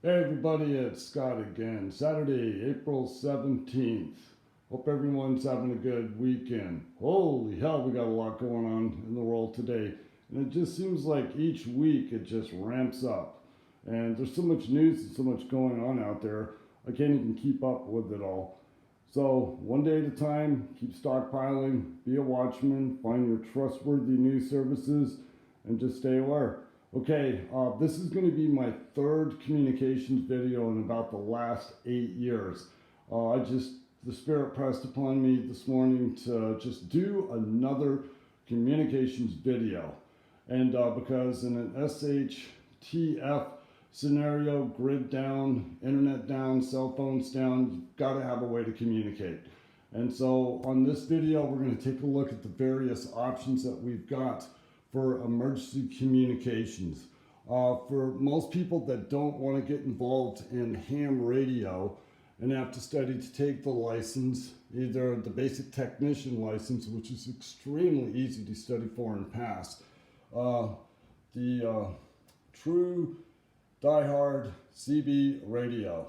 Hey everybody, it's Scott again. Saturday, April 17th. Hope everyone's having a good weekend. Holy hell, we got a lot going on in the world today. And it just seems like each week it just ramps up. And there's so much news and so much going on out there, I can't even keep up with it all. So, one day at a time, keep stockpiling, be a watchman, find your trustworthy news services, and just stay aware. Okay, this is going to be my third communications video in about the last 8 years. The spirit pressed upon me this morning to just do another communications video. And because in an SHTF scenario, grid down, internet down, cell phones down, you've got to have a way to communicate. And so on this video, we're going to take a look at the various options that we've got for emergency communications. For most people that don't want to get involved in ham radio and have to study to take the license, either the basic technician license, which is extremely easy to study for and pass, the true diehard CB radio.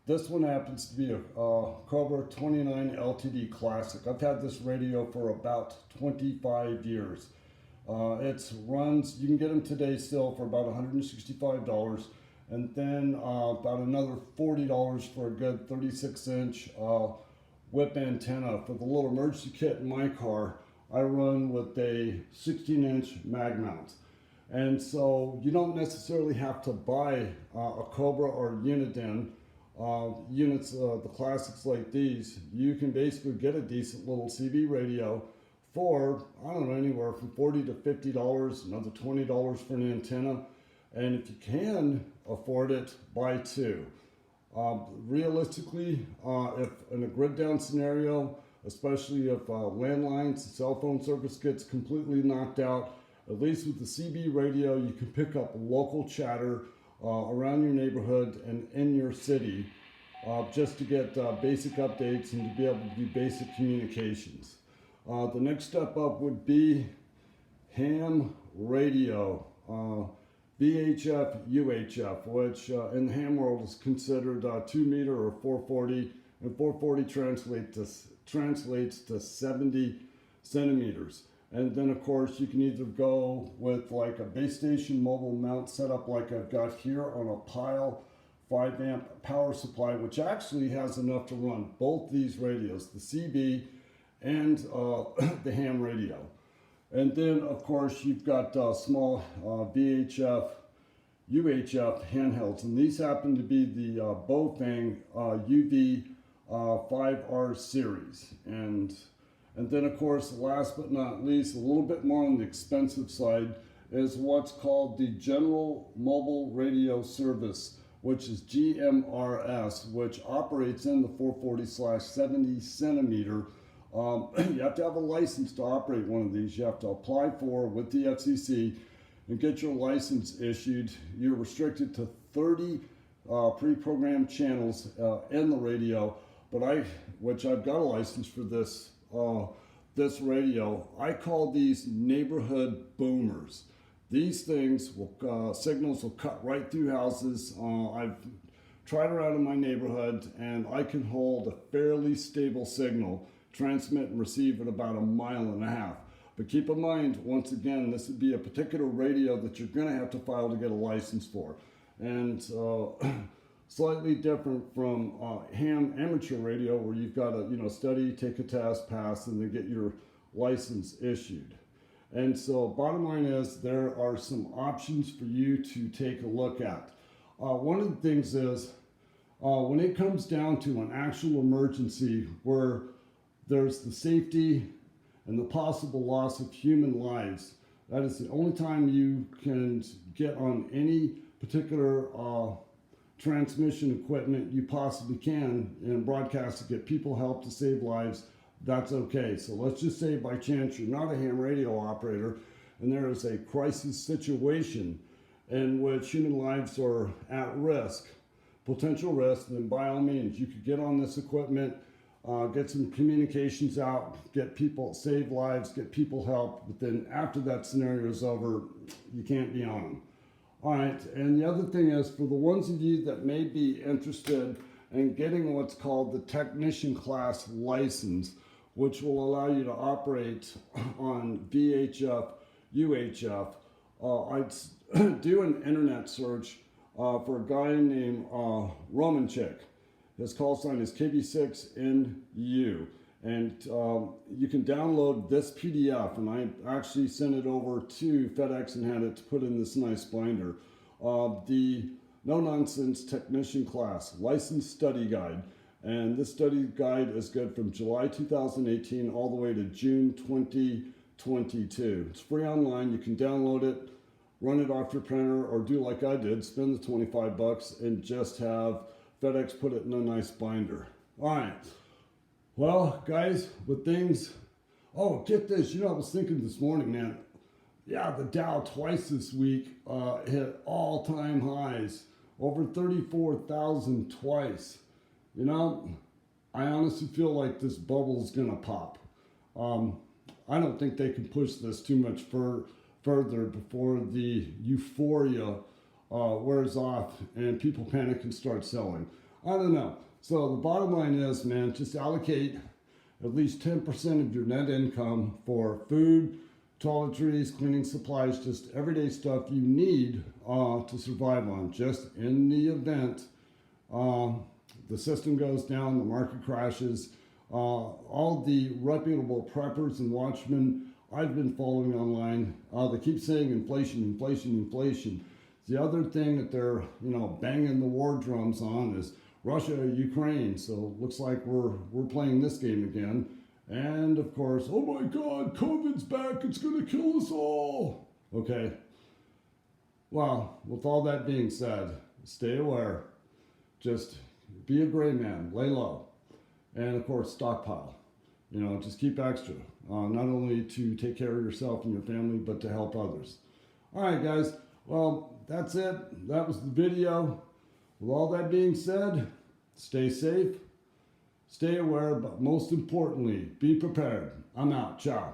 This one happens to be a Cobra 29 LTD Classic. I've had this radio for about 25 years. It runs, you can get them today still for about $165, and then about another $40 for a good 36-inch whip antenna. For the little emergency kit in my car, I run with a 16-inch mag mount. And so you don't necessarily have to buy a Cobra or Uniden units, the classics like these. You can basically get a decent little CB radio for, I don't know, anywhere from $40 to $50, another $20 for an antenna. And if you can afford it, buy two. Realistically, if in a grid down scenario, especially if landlines, cell phone service gets completely knocked out, at least with the CB radio, you can pick up local chatter around your neighborhood and in your city just to get basic updates and to be able to do basic communications. The next step up would be ham radio, VHF, UHF, which in the ham world is considered 2 meter or 440, and 440 translates to 70 centimeters. And then of course you can either go with like a base station mobile mount setup like I've got here on a Pyle 5 amp power supply, which actually has enough to run both these radios, the CB and the ham radio. And then of course you've got small VHF, UHF handhelds, and these happen to be the Bofang UV5R series. And then of course, last but not least, a little bit more on the expensive side is what's called the General Mobile Radio Service, which is GMRS, which operates in the 440/70 centimeter. You have to have a license to operate one of these. You have to apply for with the FCC and get your license issued. You're restricted to 30 pre-programmed channels in the radio, but which I've got a license for this radio. I call these neighborhood boomers. These things will signals will cut right through houses. I've tried around in my neighborhood, and I can hold a fairly stable signal, transmit and receive at about 1.5 miles. But keep in mind, once again, this would be a particular radio that you're going to have to file to get a license for, and slightly different from ham amateur radio, where you've got to study, take a test, pass, and then get your license issued. And so bottom line is there are some options for you to take a look at. One of the things is when it comes down to an actual emergency where there's the safety and the possible loss of human lives, that is the only time you can get on any particular transmission equipment you possibly can and broadcast to get people help to save lives. That's okay. So let's just say by chance you're not a ham radio operator and there is a crisis situation in which human lives are at risk, potential risk, then by all means you could get on this equipment, get some communications out, get people, save lives, get people help. But then after that scenario is over, you can't be on them. All right, and the other thing is for the ones of you that may be interested in getting what's called the technician class license, which will allow you to operate on VHF, UHF, I'd do an internet search for a guy named Romanchik. His call sign is KB6NU. And you can download this PDF, and I actually sent it over to FedEx and had it put in this nice binder. The No Nonsense Technician Class License Study Guide. And this study guide is good from July 2018 all the way to June 2022. It's free online. You can download it, run it off your printer, or do like I did, spend the 25 bucks and just have FedEx put it in a nice binder. All right. Well, guys, with things, oh, get this, I was thinking this morning, man, yeah, the Dow twice this week hit all-time highs, over 34,000 twice. I honestly feel like this bubble is going to pop. I don't think they can push this too much further before the euphoria wears off and people panic and start selling. I don't know. So the bottom line is, man, just allocate at least 10% of your net income for food, toiletries, cleaning supplies, just everyday stuff you need to survive on, just in the event the system goes down, the market crashes. All the reputable preppers and watchmen I've been following online, they keep saying inflation, inflation, inflation. The other thing that they're, banging the war drums on is Russia, Ukraine. So looks like we're playing this game again. And of course, oh my God, COVID's back. It's going to kill us all. Okay. Well, with all that being said, stay aware. Just be a gray man, lay low. And of course, stockpile. Just keep extra. Not only to take care of yourself and your family, but to help others. All right, guys. Well, that's it. That was the video. With all that being said, stay safe, stay aware, but most importantly, be prepared. I'm out. Ciao.